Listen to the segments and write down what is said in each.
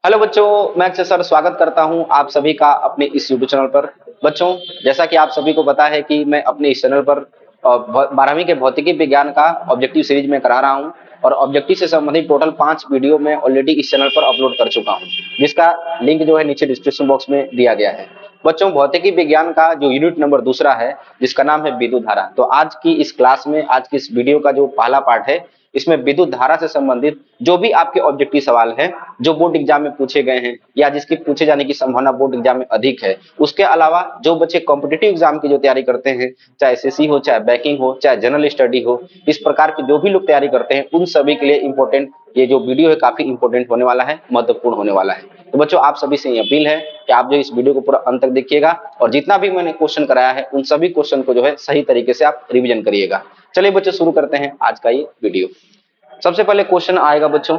Hello बच्चों, मैं Akshay sir स्वागत करता हूं आप सभी का अपने इस यूट्यूब चैनल पर। बच्चों, जैसा कि आप सभी को पता है कि मैं अपने इस चैनल पर 12वीं के भौतिकी विज्ञान का ऑब्जेक्टिव सीरीज में करा रहा हूं और ऑब्जेक्टिव से संबंधित टोटल 5 वीडियो मैं ऑलरेडी इस चैनल पर अपलोड कर चुका हूं, जिसका लिंक जो है नीचे डिस्क्रिप्शन बॉक्स में दिया गया है। बच्चों, भौतिकी विज्ञान का जो यूनिट नंबर दूसरा है, जिसका नाम है विद्युत धारा, तो आज की इस क्लास में आज की इस वीडियो का जो पहला पार्ट है, इसमें विद्युत धारा से संबंधित जो भी आपके ऑब्जेक्टिव सवाल हैं, जो बोर्ड एग्जाम में पूछे गए हैं या जिसकी पूछे जाने की संभावना बोर्ड एग्जाम में अधिक है, उसके अलावा जो बच्चे कॉम्पिटिटिव एग्जाम की जो तैयारी करते हैं, चाहे एसएससी हो, चाहे बैंकिंग हो, चाहे जनरल स्टडी हो, इस प्रकार की जो भी लोग तैयारी करते हैं, उन सभी के लिए इंपॉर्टेंट ये जो वीडियो है काफी इंपॉर्टेंट होने वाला है, महत्वपूर्ण होने वाला है। तो बच्चों, आप सभी से ये अपील है कि आप जो इस वीडियो को पूरा अंत तक देखिएगा और जितना भी मैंने क्वेश्चन कराया है उन सभी क्वेश्चन को जो है सही तरीके से आप रिवीजन करिएगा। चलिए बच्चों, शुरू करते हैं आज का ये वीडियो। सबसे पहले क्वेश्चन आएगा बच्चों,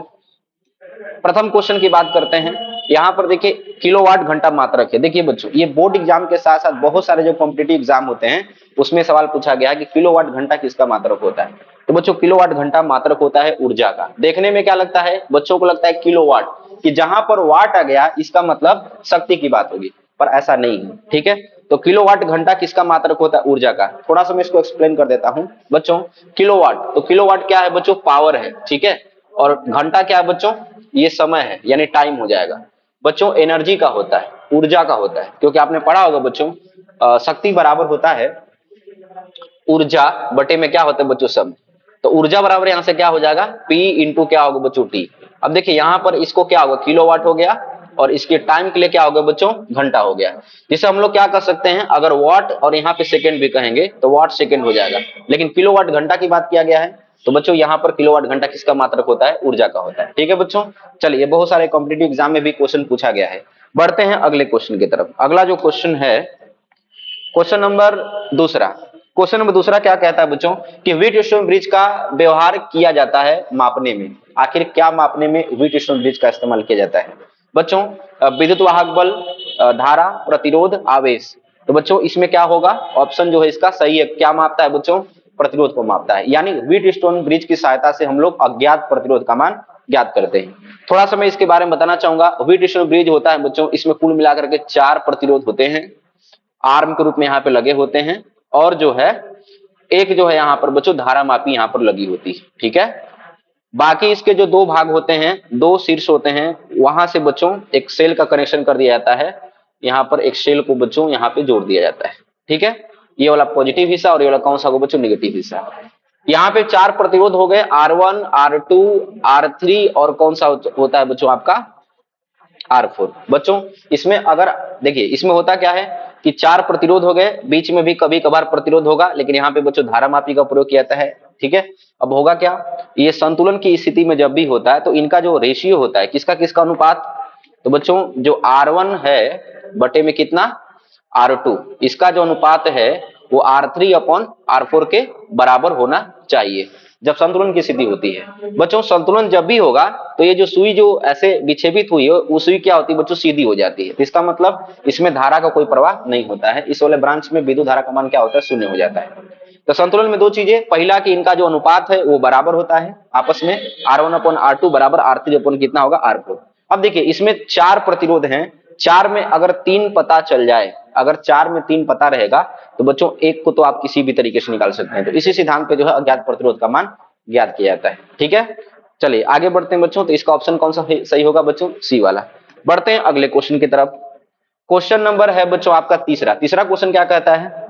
प्रथम क्वेश्चन की बात करते हैं। यहाँ पर देखिए किलोवाट घंटा मात्रक है। देखिए बच्चों, ये बोर्ड एग्जाम के साथ साथ बहुत सारे जो कॉम्पिटिटिव एग्जाम होते हैं उसमें सवाल पूछा गया है कि किलोवाट घंटा किसका मात्रक होता है। तो बच्चों, किलोवाट घंटा मात्रक होता है ऊर्जा का। देखने में क्या लगता है बच्चों को, लगता है किलोवाट, कि जहां पर वाट आ गया इसका मतलब शक्ति की बात होगी, पर ऐसा नहीं है। ठीक है, तो किलोवाट घंटा किसका मात्रक होता है? ऊर्जा का। थोड़ा सा मैं इसको एक्सप्लेन कर देता हूं बच्चों। किलोवाट, तो किलोवाट क्या है बच्चों? पावर है। ठीक है, और घंटा क्या है बच्चों? ये समय है, यानी टाइम हो जाएगा। बच्चों, एनर्जी का होता है, ऊर्जा का होता है, क्योंकि आपने पढ़ा होगा बच्चों, शक्ति बराबर होता है ऊर्जा बटे में क्या होता है बच्चों? समय। तो ऊर्जा बराबर यहां से क्या हो जाएगा? पी इंटू क्या होगा बच्चों? टी। अब देखिए यहां पर इसको क्या होगा? किलोवाट हो गया, और इसके टाइम के लिए क्या हो गया बच्चों? घंटा हो गया। जिसे हम लोग क्या कर सकते हैं, अगर वाट और यहाँ पे सेकंड भी कहेंगे तो वाट सेकंड हो जाएगा, लेकिन किलोवाट घंटा की बात किया गया है, तो बच्चों यहाँ पर किलोवाट घंटा किसका मात्रक होता है? ऊर्जा का होता है। ठीक है बच्चों, चलिए, बहुत सारे कॉम्पिटिटिव एग्जाम में भी क्वेश्चन पूछा गया है। बढ़ते हैं अगले क्वेश्चन की तरफ। अगला जो क्वेश्चन है, क्वेश्चन नंबर दूसरा। क्वेश्चन नंबर दूसरा क्या कहता है बच्चों कि व्हीटस्टोन ब्रिज का व्यवहार किया जाता है मापने में। आखिर क्या मापने में व्हीटस्टोन ब्रिज का इस्तेमाल किया जाता है बच्चों? विद्युत वाहक बल, धारा, प्रतिरोध, आवेश। तो बच्चों इसमें क्या होगा? ऑप्शन जो है इसका सही है। क्या मापता है बच्चों? प्रतिरोध को मापता है। यानी व्हीटस्टोन ब्रिज की सहायता से हम लोग अज्ञात प्रतिरोध का मान ज्ञात करते हैं। थोड़ा सा मैं इसके बारे में बताना चाहूंगा। व्हीटस्टोन ब्रिज होता है बच्चों, इसमें कुल मिलाकर के 4 प्रतिरोध होते हैं, आर्म के रूप में यहाँ पे लगे होते हैं, और जो है एक जो है यहाँ पर बच्चों धारा मापी यहाँ पर लगी होती है। ठीक है, बाकी इसके जो 2 भाग होते हैं, 2 शीर्ष होते हैं, वहां से बच्चों एक सेल का कनेक्शन कर दिया जाता है। यहाँ पर एक सेल को बच्चों यहाँ पे जोड़ दिया जाता है। ठीक है, ये वाला पॉजिटिव हिस्सा और ये वाला कौन सा होगा बच्चों? निगेटिव हिस्सा। यहाँ पे 4 प्रतिरोध हो गए, R1, R2, R3, और कौन सा होता है बच्चों आपका? R4। बच्चों इसमें अगर देखिए, इसमें होता क्या है कि 4 प्रतिरोध हो गए, बीच में भी कभी कभार प्रतिरोध होगा, लेकिन यहाँ पे बच्चों धारा मापी का प्रयोग किया जाता है। ठीक है, अब होगा क्या, ये संतुलन की स्थिति में जब भी होता है तो इनका जो रेशियो होता है, किसका किसका अनुपात? तो बच्चों जो R1 है बटे में कितना? R2, इसका जो अनुपात है वो R3 अपॉन R4 के बराबर होना चाहिए जब संतुलन की स्थिति होती है। बच्चों संतुलन जब भी होगा तो ये जो सुई जो ऐसे विक्षेपित हुई है, वो सुई क्या होती है बच्चों? सीधी हो जाती है। इसका मतलब इसमें धारा का कोई प्रवाह नहीं होता है। इस वाले ब्रांच में विद्युत धारा का मान क्या होता है? शून्य हो जाता है। तो संतुलन में 2 चीजें, पहला कि इनका जो अनुपात है वो बराबर होता है आपस में, R1 अपॉन R2 बराबर R3 अपॉन कितना होगा? R4। अब देखिए इसमें 4 प्रतिरोध हैं, 4 में अगर 3 पता चल जाए, अगर 4 में 3 पता रहेगा तो बच्चों एक को तो आप किसी भी तरीके से निकाल सकते हैं। तो इसी सिद्धांत पे जो है अज्ञात प्रतिरोध का मान ज्ञात किया जाता है। ठीक है, चलिए आगे बढ़ते हैं बच्चों। तो इसका ऑप्शन कौन सा सही होगा बच्चों? सी वाला। बढ़ते हैं अगले क्वेश्चन की तरफ। क्वेश्चन नंबर है बच्चों आपका तीसरा। तीसरा क्वेश्चन क्या कहता है?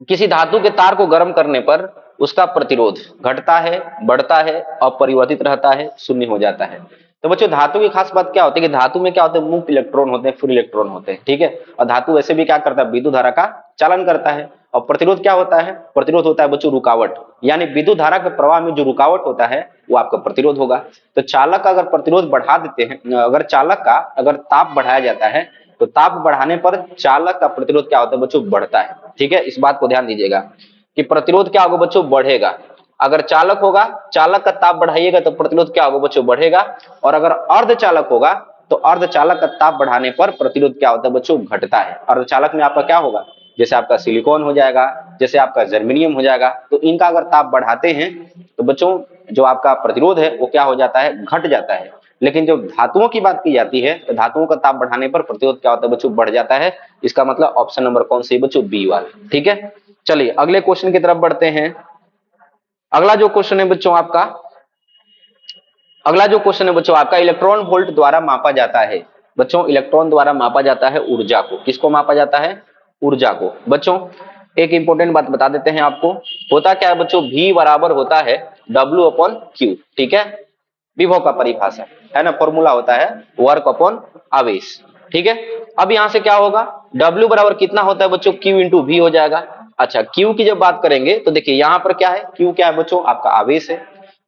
किसी धातु के तार को गर्म करने पर उसका प्रतिरोध घटता है, बढ़ता है, अपरिवर्तित रहता है, शून्य हो जाता है। तो बच्चों धातु की खास बात क्या होती है कि धातु में क्या होते हैं? मुक्त इलेक्ट्रॉन होते हैं, फ्री इलेक्ट्रॉन होते हैं। ठीक है, और धातु वैसे भी क्या करता है? विद्युत धारा का चालन करता है। और प्रतिरोध क्या होता है? प्रतिरोध होता है बच्चों रुकावट, यानी विद्युत धारा के प्रवाह में जो रुकावट होता है वो आपका प्रतिरोध होगा। तो चालक का अगर प्रतिरोध बढ़ा देते हैं, अगर चालक का अगर ताप बढ़ाया जाता है तो ताप बढ़ाने पर चालक का प्रतिरोध क्या होता है बच्चों? बढ़ता है। ठीक है, इस बात को ध्यान दीजिएगा कि प्रतिरोध क्या होगा बच्चों? बढ़ेगा। अगर चालक होगा, चालक का ताप बढ़ाइएगा तो प्रतिरोध क्या होगा बच्चों? बढ़ेगा। और अगर अर्धचालक होगा तो अर्धचालक का ताप बढ़ाने पर प्रतिरोध क्या होता है बच्चों? घटता है। अर्धचालक में आपका क्या होगा? जैसे आपका सिलिकॉन हो जाएगा, जैसे आपका जर्मेनियम हो जाएगा। तो इनका अगर ताप बढ़ाते हैं तो बच्चों जो आपका प्रतिरोध है वो क्या हो जाता है? घट जाता है। लेकिन जब धातुओं की बात की जाती है तो धातुओं का ताप बढ़ाने पर प्रतिरोध क्या होता है बच्चों, बढ़ जाता है। इसका मतलब ऑप्शन नंबर कौन सी है बच्चों, बी वाला। ठीक है, चलिए अगले क्वेश्चन की तरफ बढ़ते हैं। अगला जो क्वेश्चन है बच्चों आपका, इलेक्ट्रॉन वोल्ट द्वारा मापा जाता है। बच्चों इलेक्ट्रॉन द्वारा मापा जाता है ऊर्जा को। किसको मापा जाता है, ऊर्जा को। बच्चों एक इंपॉर्टेंट बात बता देते हैं आपको, होता क्या है बच्चों, V बराबर होता है W/Q। ठीक है, विभव का परिभाषा है ना, फॉर्मूला होता है वर्क अपॉन आवेश। ठीक है, अब यहां से क्या होगा, W बराबर कितना होता है बच्चों, Q इंटू V हो जाएगा। अच्छा, Q की जब बात करेंगे तो देखिए यहां पर क्या है, Q क्या है बच्चों, आपका आवेश है।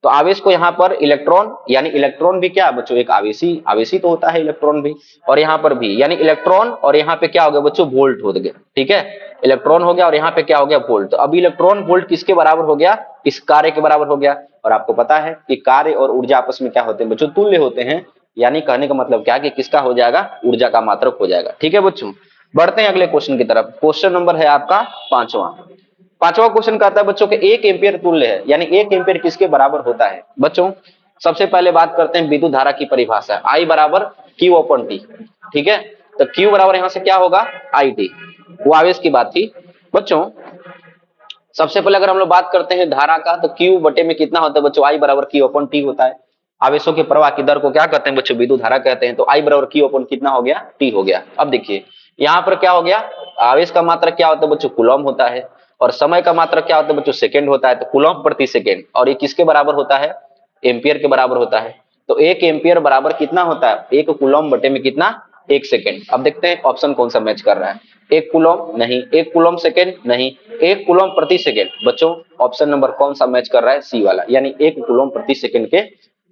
तो आवेश को यहाँ पर इलेक्ट्रॉन, यानी इलेक्ट्रॉन भी क्या है बच्चों, एक आवेशी तो होता है इलेक्ट्रॉन भी, और यहाँ पर भी, यानी इलेक्ट्रॉन और यहाँ पे क्या हो गया बच्चों, वोल्ट हो गया। ठीक है, इलेक्ट्रॉन हो गया और यहाँ पे क्या हो गया, वोल्ट। तो अब इलेक्ट्रॉन वोल्ट किसके बराबर हो गया, इस कार्य के बराबर हो गया। और आपको पता है कि कार्य और ऊर्जा आपस में क्या होते हैं बच्चों, तुल्य होते हैं। यानी कहने का मतलब क्या है कि किसका हो जाएगा, ऊर्जा का मात्रक हो जाएगा। ठीक है बच्चों, बढ़ते हैं अगले क्वेश्चन की तरफ। क्वेश्चन नंबर है आपका पांचवा क्वेश्चन कहता है बच्चों के 1 एम्पियर तुल्य है, यानी 1 एम्पियर किसके बराबर होता है। बच्चों सबसे पहले बात करते हैं विद्युत धारा की परिभाषा, I बराबर Q/T। ठीक है, तो Q बराबर यहां से क्या होगा, IT। वो आवेश की बात थी बच्चों। सबसे पहले अगर हम लोग बात करते हैं धारा का, तो Q बटे में कितना होता है बच्चों, I बराबर Q/T होता है। आवेशों के प्रवाह की दर को क्या कहते हैं बच्चों, विद्युत धारा कहते हैं। तो I बराबर Q/ कितना हो गया, T हो गया। अब देखिए यहाँ पर क्या हो गया, आवेश का मात्रक क्या होता है बच्चों, कूलम होता है, और समय का मात्रक क्या होता है बच्चों, सेकंड होता है। तो कूलम प्रति सेकंड, और ये किसके बराबर होता है, एम्पियर के बराबर होता है। तो 1 एम्पियर बराबर कितना होता है, 1 कूलम बटे में कितना, 1 सेकंड। अब देखते हैं ऑप्शन कौन सा मैच कर रहा है, 1 कूलम नहीं, 1 कूलम सेकंड नहीं, 1 कूलम प्रति सेकंड। बच्चों ऑप्शन नंबर कौन सा मैच कर रहा है, सी वाला, यानी 1 कूलम प्रति सेकंड के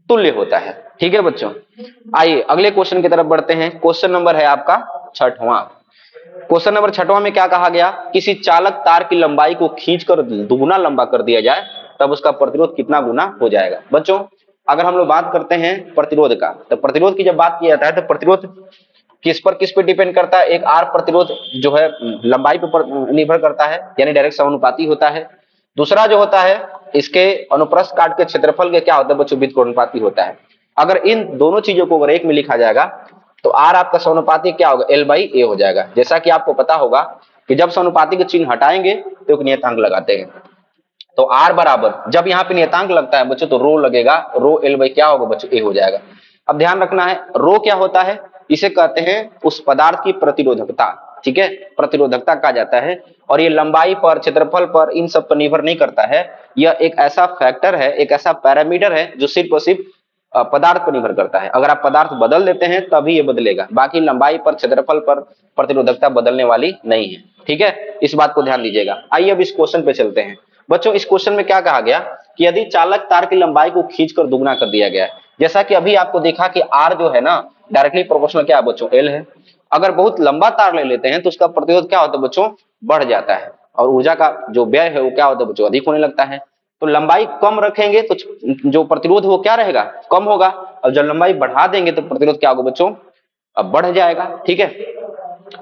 तुल्य होता है। ठीक है बच्चों, आइए अगले क्वेश्चन की तरफ बढ़ते हैं। क्वेश्चन नंबर है आपका छठवां। क्वेश्चन नंबर छठवां में क्या कहा गया, किसी चालक तार की लंबाई को खींचकर दुगुना लंबा कर दिया जाए तब उसका प्रतिरोध कितना गुना हो जाएगा। बच्चों अगर हम लोग बात करते हैं प्रतिरोध का, तो प्रतिरोध की जब बात किया जाता है तो प्रतिरोध किस पे डिपेंड करता है, एक आर प्रतिरोध जो है लंबाई पर निर्भर करता है, यानी डायरेक्ट समानुपाती होता है। दूसरा जो होता है इसके अनुप्रस्थ काट के क्षेत्रफल के क्या होता है बच्चों, व्युत्क्रमानुपाती होता है। अगर इन दोनों चीजों को अगर एक में लिखा जाएगा तो आर आपका समानुपाती क्या होगा, L/A हो जाएगा। जैसा कि आपको पता होगा कि जब समानुपाती के चिन्ह हटाएंगे तो एक नियतांक लगाते हैं। तो आर बराबर जब यहाँ पे नियतांक लगता है बच्चों तो रो लगेगा, रो L/ क्या होगा बच्चों, A हो जाएगा। अब ध्यान रखना है, रो क्या होता है, इसे कहते हैं उस पदार्थ की प्रतिरोधकता। ठीक है, प्रतिरोधकता कहा जाता है, और ये लंबाई पर, क्षेत्रफल पर, इन सब पर निर्भर नहीं करता है। यह एक ऐसा फैक्टर है, एक ऐसा पैरामीटर है जो सिर्फ और सिर्फ पदार्थ पर निर्भर करता है। अगर आप पदार्थ बदल देते हैं तभी ये बदलेगा, बाकी लंबाई पर, क्षेत्रफल पर प्रतिरोधकता बदलने वाली नहीं है। ठीक है, इस बात को ध्यान दीजिएगा। आइए अब इस क्वेश्चन पे चलते हैं। बच्चों इस क्वेश्चन में क्या कहा गया कि यदि चालक तार की लंबाई को खींचकर दुगना कर दिया गया है, जैसा कि अभी आपको देखा कि आर जो है ना डायरेक्टली प्रोपोर्शनल क्या है बच्चों, L है। अगर बहुत लंबा तार ले लेते हैं तो उसका प्रतिरोध क्या होता है बच्चों, बढ़ जाता है, और ऊर्जा का जो व्यय है वो क्या होता है बच्चों, अधिक होने लगता है। तो लंबाई कम रखेंगे तो जो प्रतिरोध वो क्या रहेगा, कम होगा, और जब लंबाई बढ़ा देंगे तो प्रतिरोध क्या होगा बच्चों, अब बढ़ जाएगा। ठीक है,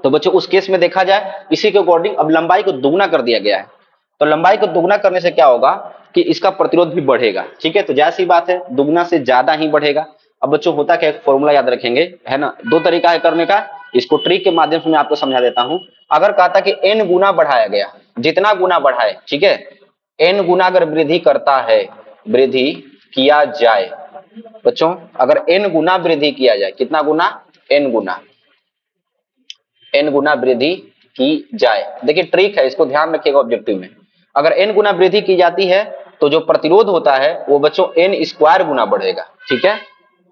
तो बच्चों उस केस में देखा जाए इसी के अकॉर्डिंग अब लंबाई को दुगना कर दिया गया है। तो लंबाई को दुगना करने से क्या होगा कि इसका प्रतिरोध भी बढ़ेगा। ठीक है, तो जैसी बात है दुगना से ज्यादा ही बढ़ेगा। अब बच्चों होता क्या, एक फॉर्मूला याद रखेंगे, है ना, दो तरीका है करने का, इसको ट्रिक के माध्यम से मैं आपको समझा देता हूं। अगर कहता कि n गुना बढ़ाया गया, जितना गुना बढ़ाए, ठीक है, n गुना अगर वृद्धि करता है, वृद्धि किया जाए बच्चों, अगर n गुना वृद्धि किया जाए, कितना गुना, n गुना वृद्धि की जाए। देखिए ट्रिक है, इसको ध्यान रखिएगा ऑब्जेक्टिव में। अगर n गुना वृद्धि की जाती है तो जो प्रतिरोध होता है वो बच्चों n² गुना बढ़ेगा। ठीक है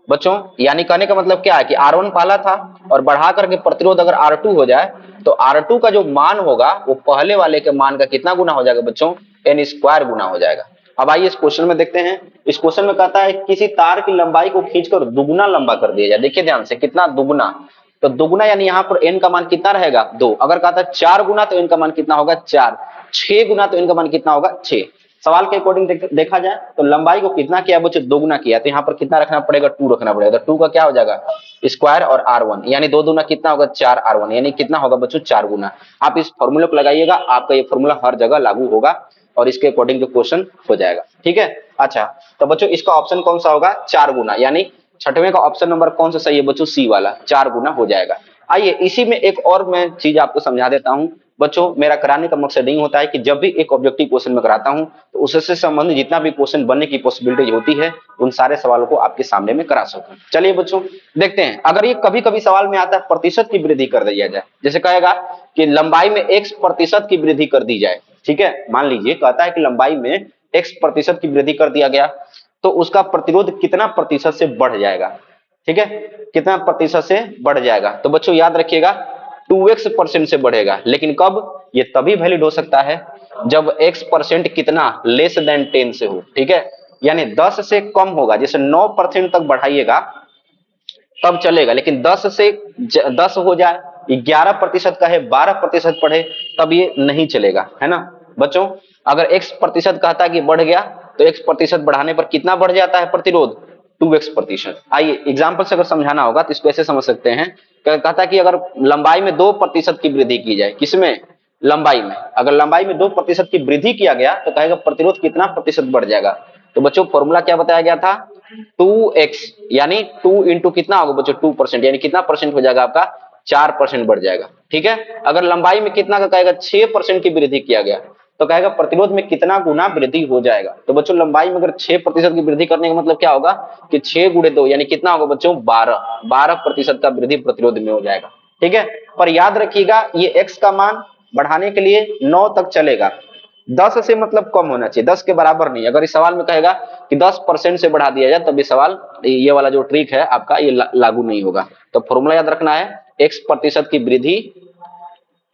बच्चों, यानी कहने का मतलब क्या है कि R1 पहला था और बढ़ा करके प्रतिरोध अगर R2 हो जाए तो R2 का जो मान होगा वो पहले वाले के मान का कितना गुना हो जाएगा बच्चों, n² गुना हो जाएगा। अब आइए इस क्वेश्चन में देखते हैं। इस क्वेश्चन में कहता है किसी तार की लंबाई को खींचकर दुगुना लंबा कर दिया जाए। देखिए ध्यान से, कितना दुगुना, तो दुगुना यानी यहाँ पर n का मान कितना रहेगा, 2। अगर कहता है 4 गुना तो n का मान कितना होगा, 4। 6 गुना तो n का मान कितना होगा, 6। सवाल के अकॉर्डिंग देखा जाए तो लंबाई को कितना किया बच्चों, दोगुना किया, तो यहाँ पर कितना रखना पड़ेगा, 2 रखना पड़ेगा। तो 2 का क्या हो जाएगा, स्क्वायर और R1, यानी 2 दूना कितना होगा, 4 R1, यानी कितना होगा बच्चों, 4 गुना। आप इस फॉर्मूले को लगाइएगा, आपका ये फॉर्मूला हर जगह लागू होगा और इसके अकॉर्डिंग जो क्वेश्चन हो जाएगा। ठीक है, अच्छा तो बच्चों इसका ऑप्शन कौन सा होगा, 4 गुना, यानी छठवें का ऑप्शन नंबर कौन सा सही है बच्चों? सी वाला, 4 गुना हो जाएगा। आइए इसी में एक और मैं चीज आपको समझा देता हूं बच्चों। मेरा कराने का मकसद नहीं होता है कि जब भी एक ऑब्जेक्टिव क्वेश्चन में कराता हूं तो उससे संबंधित जितना भी क्वेश्चन बनने की पॉसिबिलिटी होती है उन सारे सवालों को आपके सामने में करा सकूं। चलिए बच्चों देखते हैं, अगर ये कभी कभी सवाल में आता है प्रतिशत की वृद्धि कर दिया जाए, जैसे कहेगा कि लंबाई में x% की वृद्धि कर दी जाए, ठीक है, मान लीजिए कहता है कि लंबाई में x% की वृद्धि कर दिया गया तो उसका प्रतिरोध कितना प्रतिशत से बढ़ जाएगा, ठीक है, कितना प्रतिशत से बढ़ जाएगा। तो बच्चों याद रखिएगा 2x% से बढ़ेगा, लेकिन कब? ये तभी वैलिड हो सकता है जब x% कितना लेस देन 10 से हो, ठीक है, यानी 10 से कम होगा, जैसे 9% तक बढ़ाइएगा तब चलेगा, लेकिन 10 से 10 हो जाए, 11% का है 12% बढ़े तब ये नहीं चलेगा, है ना बच्चों। अगर x% कहता है कि बढ़ गया तो x% बढ़ाने पर कितना बढ़ जाता है प्रतिरोध? 2x%। आइए एग्जाम्पल से अगर समझाना होगा तो इसको ऐसे समझ सकते हैं, कहता है कि अगर लंबाई में 2% की वृद्धि की जाए, किसमें? लंबाई में। अगर लंबाई में 2% की वृद्धि किया गया तो कहेगा प्रतिरोध कितना प्रतिशत बढ़ जाएगा। तो बच्चों फॉर्मूला क्या बताया गया था? 2x, यानी 2 इंटू कितना होगा बच्चों? 2%, यानी कितना परसेंट हो जाएगा आपका? 4% बढ़ जाएगा, ठीक है। अगर लंबाई में कितना का कहेगा? 6% की वृद्धि किया गया तो कहेगा प्रतिरोध में कितना गुना वृद्धि हो जाएगा। तो बच्चों लंबाई में अगर 6% की वृद्धि करने का मतलब क्या होगा कि 6 गुणे 2 यानी कितना होगा बच्चों? 12% का वृद्धि प्रतिरोध में हो जाएगा, ठीक है। पर याद रखिएगा ये x का मान बढ़ाने के लिए 9 तक चलेगा, 10 से मतलब कम होना चाहिए, 10 के बराबर नहीं। अगर इस सवाल में कहेगा कि 10% से बढ़ा दिया जाए तब ये सवाल, ये वाला जो ट्रिक है आपका ये लागू नहीं होगा। तो फॉर्मूला याद रखना है x% की वृद्धि,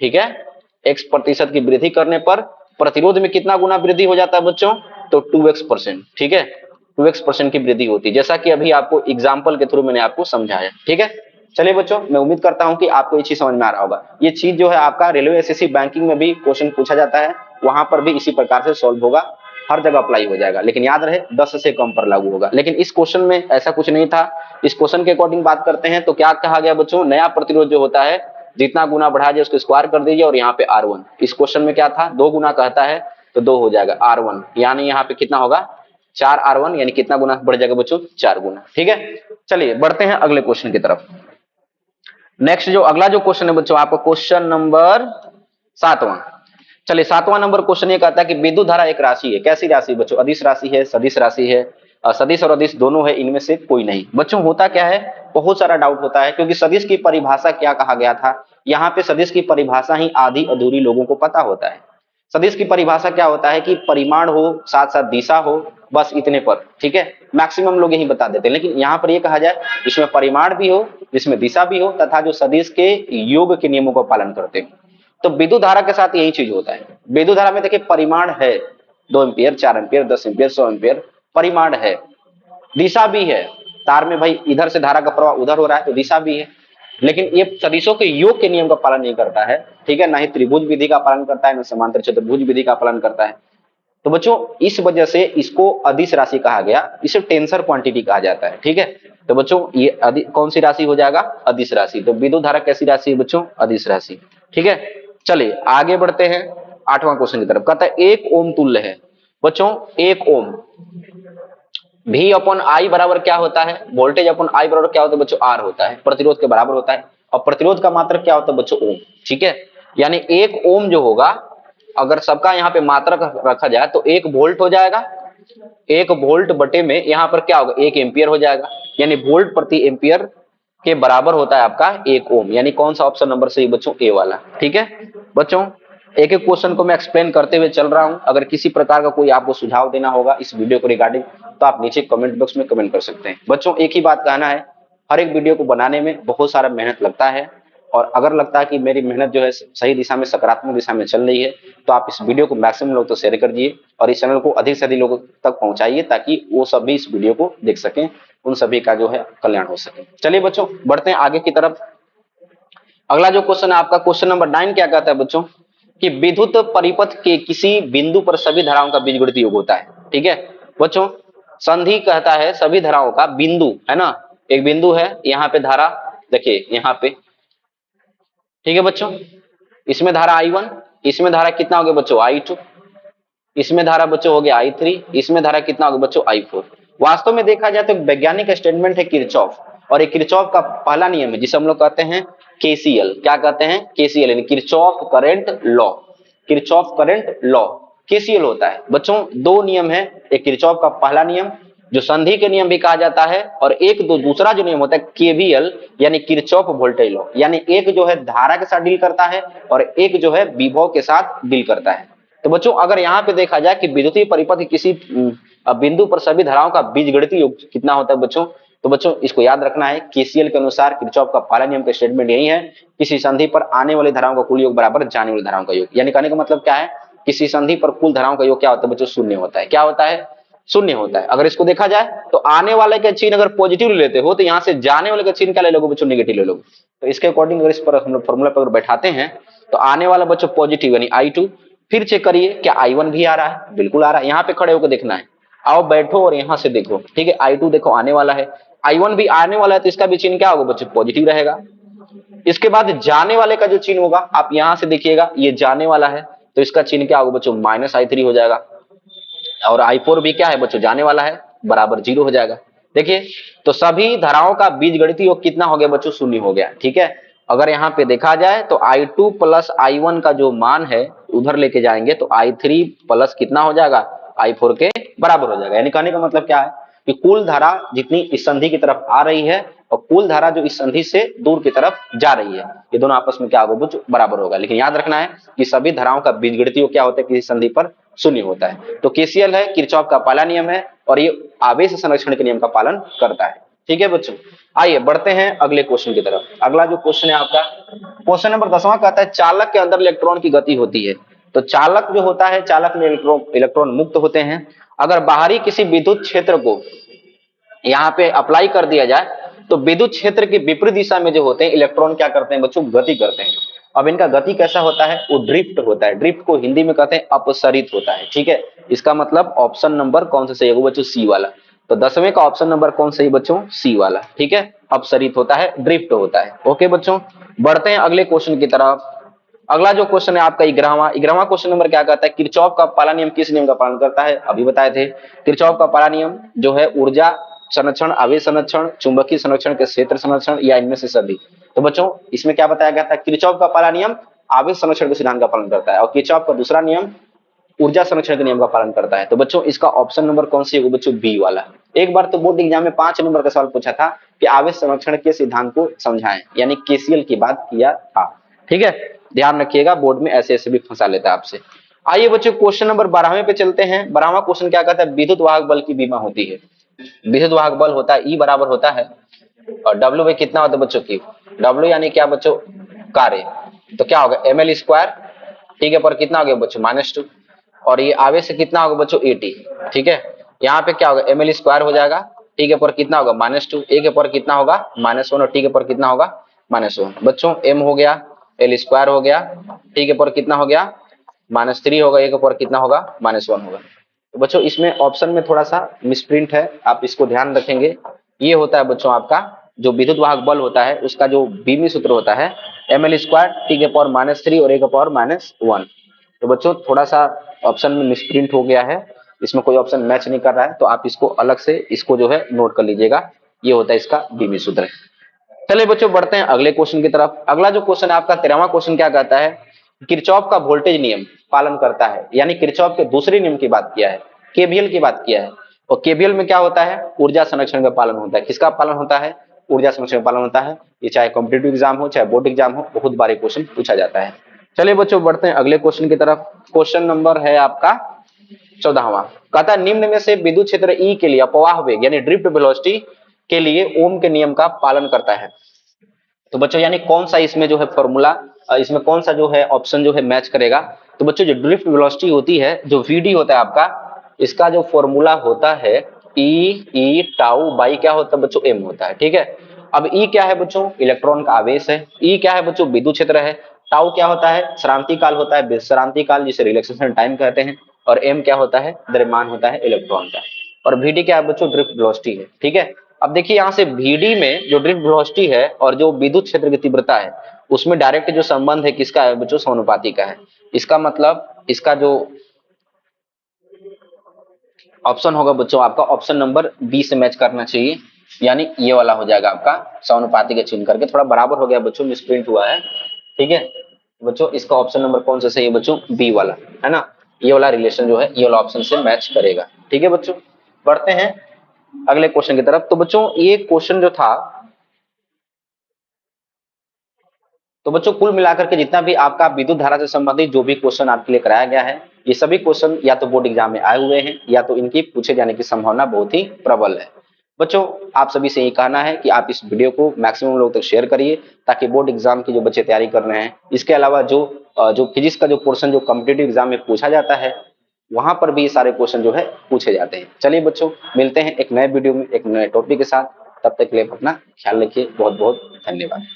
ठीक है, x% की वृद्धि करने पर प्रतिरोध में कितना गुना वृद्धि हो जाता है बच्चों? तो 2x%, ठीक है, 2x% की वृद्धि होती है, जैसा कि अभी आपको एग्जाम्पल के थ्रू मैंने आपको समझाया, ठीक है। चलिए बच्चों मैं उम्मीद करता हूं कि आपको ये चीज समझ में आ रहा होगा। ये चीज जो है आपका रेलवे एसएससी बैंकिंग में भी क्वेश्चन पूछा जाता है, वहां पर भी इसी प्रकार से सॉल्व होगा, हर जगह अप्लाई हो जाएगा, लेकिन याद रहे 10 से कम पर लागू होगा। लेकिन इस क्वेश्चन में ऐसा कुछ नहीं था। इस क्वेश्चन के अकॉर्डिंग बात करते हैं तो क्या कहा गया बच्चों? नया प्रतिरोध जो होता है जितना गुना बढ़ा जाए उसको स्क्वायर कर दीजिए और यहाँ पे R1। इस क्वेश्चन में क्या था? 2 गुना कहता है तो 2 हो जाएगा R1, यानी यहाँ पे कितना होगा? 4R1, यानी कितना गुना बढ़ जाएगा बच्चों? 4 गुना, ठीक है। चलिए बढ़ते हैं अगले क्वेश्चन की तरफ। नेक्स्ट जो अगला जो क्वेश्चन है बच्चों आपका क्वेश्चन नंबर 7वां। चलिए 7वां नंबर क्वेश्चन ये कहता है कि विद्युत धारा एक राशि है। कैसी राशि बच्चों? अदिश राशि है, सदिश राशि है, सदिश और अदिश दोनों है, इनमें से कोई नहीं। बच्चों होता क्या है, बहुत सारा डाउट होता है, क्योंकि सदिश की परिभाषा क्या कहा गया था, यहाँ पे सदिश की परिभाषा ही आधी अधूरी लोगों को पता होता है। सदिश की परिभाषा क्या होता है कि परिमाण हो साथ साथ दिशा हो, बस इतने पर, ठीक है, मैक्सिमम लोग यही बता देते हैं। लेकिन यहाँ पर ये कहा जाए इसमें परिमाण भी हो, इसमें दिशा भी हो, तथा जो सदिश के योग के नियमों का पालन करते हो। तो विद्युत धारा के साथ यही चीज होता है। विद्युत धारा में देखिए परिमाण है 2 एम्पियर, 4 एम्पियर, 10 एम्पियर, 100 एम्पियर, परिमाण है, दिशा भी है, तार में भाई इधर से धारा का प्रवाह उधर हो रहा है तो दिशा भी है। लेकिन ये सदिशों के योग के नियम का पालन नहीं करता है, ठीक है, ना ही त्रिभुज विधि का पालन करता है, ना समांतर चतुर्भुज विधि का पालन करता है। तो बच्चों इस वजह से इसको अदिश राशि कहा गया, इसे टेंसर क्वांटिटी कहा जाता है, ठीक है। तो बच्चों ये कौन सी राशि हो जाएगा? अदिश राशि। तो विद्युत धारा कैसी राशि है बच्चों? अदिश राशि, ठीक है। चलिए आगे बढ़ते हैं 8वां क्वेश्चन की तरफ। कहता है 1 ओम तुल्य है। बच्चों 1 ओम V अपॉन आई बराबर क्या होता है? वोल्टेज अपॉन आई बराबर क्या होता है बच्चों? R होता है, प्रतिरोध के बराबर होता है। और प्रतिरोध का मात्रक क्या होता है बच्चों? ओम, ठीक है। यानी 1 ओम जो होगा, अगर सबका यहाँ पे मात्रक रखा जाए तो 1 वोल्ट हो जाएगा, 1 वोल्ट बटे में यहाँ पर क्या होगा? 1 एम्पियर हो जाएगा, यानी वोल्ट प्रति एम्पियर के बराबर होता है आपका 1 ओम। यानी कौन सा ऑप्शन नंबर सही बच्चों? ए वाला, ठीक है। बच्चों एक एक क्वेश्चन को मैं एक्सप्लेन करते हुए चल रहा हूं। अगर किसी प्रकार का कोई आपको सुझाव देना होगा इस वीडियो को रिगार्डिंग तो आप नीचे कमेंट बॉक्स में कमेंट कर सकते हैं। बच्चों एक ही बात कहना है, हर एक वीडियो को बनाने में बहुत सारा मेहनत लगता है, और अगर लगता है कि मेरी मेहनत जो है सही दिशा में, सकारात्मक दिशा में चल रही है, तो आप इस वीडियो को मैक्सिमम लोग तो शेयर कर दिए और इस चैनल को अधिक से अधिक लोगों तक पहुंचाइए, ताकि वो सभी इस वीडियो को देख सकें, उन सभी का जो है कल्याण हो सके। चलिए बच्चों बढ़ते हैं आगे की तरफ। अगला जो क्वेश्चन है आपका क्वेश्चन नंबर 9 क्या कहता है बच्चों? कि विद्युत परिपथ के किसी बिंदु पर सभी धाराओं का बीजगणित योग होता है, ठीक है। बच्चों संधि कहता है सभी धाराओं का बिंदु, है ना, एक बिंदु है, यहाँ पे धारा देखिए यहाँ पे, ठीक है बच्चों, इसमें धारा I1, इसमें धारा कितना हो गया बच्चों? I2, इसमें धारा बच्चों हो गया I3, इसमें धारा कितना हो गया बच्चों? I4। वास्तव में देखा जाए तो वैज्ञानिक स्टेटमेंट है किरचॉफ, और ये किरचॉफ का पहला नियम है जिसे हम लोग कहते हैं केसीएल। क्या कहते हैं? केसीएल यानी Kirchhoff current law. Kirchhoff current law KCL होता है। बच्चों दो नियम है, एक किरचॉफ का पहला नियम जो संधि के नियम भी कहा जाता है, और एक दो दूसरा जो नियम होता है केवीएल यानी किरचॉफ वोल्टेज लॉ, यानी एक जो है धारा के साथ डील करता है और एक जो है विभव के साथ डील करता है। तो बच्चों अगर यहाँ पे देखा जाए कि विद्युतीय परिपथ की किसी बिंदु पर सभी धाराओं का बीजगणितीय योग कितना होता है बच्चों, तो बच्चों इसको याद रखना है केसीएल के अनुसार किरचॉफ का पहला नियम का स्टेटमेंट यही है, किसी संधि पर आने वाली धाराओं का कुल योग बराबर जाने वाली धाराओं का योग। यानी कहने का मतलब क्या है, किसी संधि पर कुल धाराओं का योग क्या होता है बच्चों? शून्य होता है। क्या होता है? शून्य होता है। अगर इसको देखा जाए तो आने वाले का चिन्ह अगर पॉजिटिव लेते हो तो यहाँ से जाने वाले का चिन्ह क्या ले लोगे बच्चों? नेगेटिव ले लोगे। तो इसके अकॉर्डिंग अगर इस पर हम लोग फॉर्मूला पर बैठाते हैं तो आने वाला बच्चों पॉजिटिव यानी I2। फिर चेक करिए क्या I1 भी आ रहा है? बिल्कुल आ रहा है। यहाँ पे खड़े होकर देखना है, आओ बैठो और यहां से देखो, ठीक है। I2 देखो आने वाला है, I1 भी आने वाला है, तो इसका भी चिन्ह क्या होगा बच्चों? पॉजिटिव रहेगा। इसके बाद जाने वाले का जो चिन्ह होगा आप यहां से देखिएगा, ये जाने वाला है तो इसका चिन्ह क्या होगा बच्चों? -I3 हो जाएगा। और I4 भी क्या है बच्चों? जाने वाला है, बराबर 0 हो जाएगा। देखिए तो सभी धाराओं का बीजगणितीय योग कितना हो गया बच्चों? शून्य हो गया, ठीक है। अगर यहाँ पे देखा जाए तो I2 प्लस I1 का जो मान है उधर लेके जाएंगे तो I3 प्लस कितना हो जाएगा? I4 के बराबर हो जाएगा। यानी कहने का मतलब क्या है कि कुल धारा जितनी इस संधि की तरफ आ रही है और कुल धारा जो इस संधि से दूर की तरफ जा रही है, ये दोनों आपस में क्या होगा बच्चों? बराबर होगा। लेकिन याद रखना है कि सभी धाराओं का बीजगणितीय योग क्या होता है? किसी संधि पर शून्य होता है। तो केसीएल है, किरचॉफ का पहला नियम है और ये आवेश संरक्षण के नियम का पालन करता है। ठीक है बच्चों, आइए बढ़ते हैं अगले क्वेश्चन की तरफ। अगला जो क्वेश्चन है आपका क्वेश्चन नंबर 10वां कहता है चालक के अंदर इलेक्ट्रॉन की गति होती है। तो चालक जो होता है, चालक में इलेक्ट्रॉन मुक्त होते हैं। अगर बाहरी किसी विद्युत क्षेत्र को यहाँ पे अप्लाई कर दिया जाए तो विद्युत क्षेत्र के विपरीत दिशा में जो होते हैं इलेक्ट्रॉन क्या करते हैं बच्चों? गति करते हैं। अब इनका गति कैसा होता है? वो ड्रिफ्ट होता है। ड्रिफ्ट को हिंदी में कहते हैं अपसरित होता है, ठीक है। इसका मतलब ऑप्शन नंबर कौन सा सही होगा बच्चों? सी वाला। तो 10वें का ऑप्शन नंबर कौन सही बच्चों? सी वाला, ठीक है। अपसरित होता है, ड्रिफ्ट होता है। ओके बच्चों, बढ़ते हैं अगले क्वेश्चन की तरफ। अगला जो क्वेश्चन है आपका 11वां क्वेश्चन नंबर क्या कहता है? किरचॉफ का पहला नियम किस नियम का पालन करता है? अभी बताए थे। किरचॉफ का पहला नियम जो है ऊर्जा संरक्षण, आवेश संरक्षण, चुंबकीय संरक्षण के क्षेत्र संरक्षण या इनमें से सभी। तो बच्चों इसमें क्या बताया गया था? किरचॉफ का पहला नियम आवेश संरक्षण के सिद्धांत का पालन करता है और किरचॉफ का दूसरा नियम ऊर्जा संरक्षण के नियम का पालन करता है। तो बच्चों इसका ऑप्शन नंबर कौन सी होगा बच्चों? बी वाला। एक बार तो बोर्ड एग्जाम में 5 नंबर का सवाल पूछा था कि आवेश संरक्षण के सिद्धांत को समझाएं, यानी केसीएल की बात किया था, ठीक है। ध्यान रखिएगा, बोर्ड में ऐसे ऐसे भी फंसा लेता है आपसे। आइए बच्चों क्वेश्चन नंबर 12वें पे चलते हैं। 12वां क्वेश्चन क्या कहता है? विद्युत वाहक बल की बीमा होती है। विद्युत वाहक बल होता है E बराबर होता है और W में कितना होता है बच्चों? की W यानी क्या बच्चों? कार्य। तो क्या होगा? ml स्क्वायर, ठीक है, पर कितना हो गया बच्चों? -2। और ये आवेश से कितना होगा बच्चों? 80, ठीक है। यहाँ पे क्या होगा? ml स्क्वायर हो जाएगा, ठीक है, पर कितना होगा? -2। ए के पर कितना होगा? -1 और टी के पर कितना होगा? -1। बच्चों m हो गया, l स्क्वायर हो गया, ठीक है, पर कितना हो गया? -3 होगा, ए के पर कितना होगा? -1 होगा। तो बच्चों इसमें ऑप्शन में थोड़ा सा मिसप्रिंट है, आप इसको ध्यान रखेंगे। ये होता है बच्चों आपका जो विद्युत वाहक बल होता है उसका जो बीमी सूत्र होता है ml स्क्वायर, टी के पावर -3 और ए के पावर -1। तो बच्चों थोड़ा सा ऑप्शन में मिसप्रिंट हो गया है, इसमें कोई ऑप्शन मैच नहीं कर रहा है, तो आप इसको अलग से इसको जो है नोट कर लीजिएगा। ये होता है इसका बीमी सूत्र। चलिए बच्चों बढ़ते हैं अगले क्वेश्चन की तरफ। अगला जो क्वेश्चन है आपका 13वां क्वेश्चन क्या कहता है? किरचॉफ का वोल्टेज नियम पालन करता है, यानी किरचॉफ के दूसरे नियम की बात किया है, केवीएल की बात किया है। और केवीएल में क्या होता है? ऊर्जा संरक्षण का पालन होता है। किसका पालन होता है? ऊर्जा संरक्षण का पालन होता है। ये चाहे कॉम्पिटिटिव एग्जाम हो चाहे बोर्ड एग्जाम हो, बहुत बार क्वेश्चन पूछा जाता है। चलिए बच्चों बढ़ते हैं अगले क्वेश्चन की तरफ। क्वेश्चन नंबर है आपका 14वां। कहता है निम्न में से विद्युत क्षेत्र E के लिए अपवाह वेग यानी ड्रिफ्ट वेलोसिटी के लिए ओम के नियम का पालन करता है। तो बच्चों यानी कौन सा इसमें जो है फॉर्मूला, इसमें कौन सा जो है ऑप्शन जो है मैच करेगा? तो बच्चों जो ड्रिफ्ट वेलोसिटी होती है, जो वीडी होता है आपका, इसका जो फॉर्मूला होता है ई टाउ बाई क्या होता है बच्चों? एम होता है, ठीक है। अब ई क्या है बच्चों? इलेक्ट्रॉन का आवेश है। ई क्या है बच्चों? विद्युत क्षेत्र है। टाउ क्या होता है? श्रांति काल होता है, विश्रांति काल जिसे रिलैक्सेशन टाइम कहते हैं। और एम क्या होता है? द्रव्यमान होता है इलेक्ट्रॉन का। और वीडी क्या है बच्चों? ड्रिफ्ट वेलोसिटी है, ठीक है। अब देखिए यहाँ से वीडी में जो ड्रिफ्ट वेलोसिटी है और जो विद्युत क्षेत्र की तीव्रता है उसमें डायरेक्ट जो संबंध है किसका है बच्चों? समानुपाती का है। इसका मतलब इसका जो ऑप्शन होगा बच्चों आपका ऑप्शन नंबर बी से मैच करना चाहिए, यानी ये वाला हो जाएगा आपका समानुपाती के चिन्ह करके, थोड़ा बराबर हो गया बच्चों, मिसप्रिंट हुआ है, ठीक है बच्चों। इसका ऑप्शन नंबर कौन सा सही है बच्चों, बी वाला, है ना। ये वाला रिलेशन जो है ये वाला ऑप्शन से मैच करेगा, ठीक है बच्चों। बढ़ते हैं अगले क्वेश्चन की तरफ। तो बच्चों ये क्वेश्चन जो था, तो बच्चों कुल मिलाकर के जितना भी आपका विद्युत धारा से संबंधित जो भी क्वेश्चन आपके लिए कराया गया है, ये सभी क्वेश्चन या तो बोर्ड एग्जाम में आए हुए हैं या तो इनकी पूछे जाने की संभावना बहुत ही प्रबल है। बच्चों आप सभी से ये कहना है कि आप इस वीडियो को मैक्सिमम लोग तक शेयर करिए, ताकि बोर्ड एग्जाम की जो बच्चे तैयारी कर रहे हैं, इसके अलावा जो फिजिक्स का जो पोर्शन जो कॉम्पिटेटिव एग्जाम में पूछा जाता है, वहां पर भी ये सारे क्वेश्चन जो है पूछे जाते हैं। चलिए बच्चों मिलते हैं एक नए वीडियो में एक नए टॉपिक के साथ, तब तक के लिए अपना ख्याल रखिए। बहुत बहुत धन्यवाद।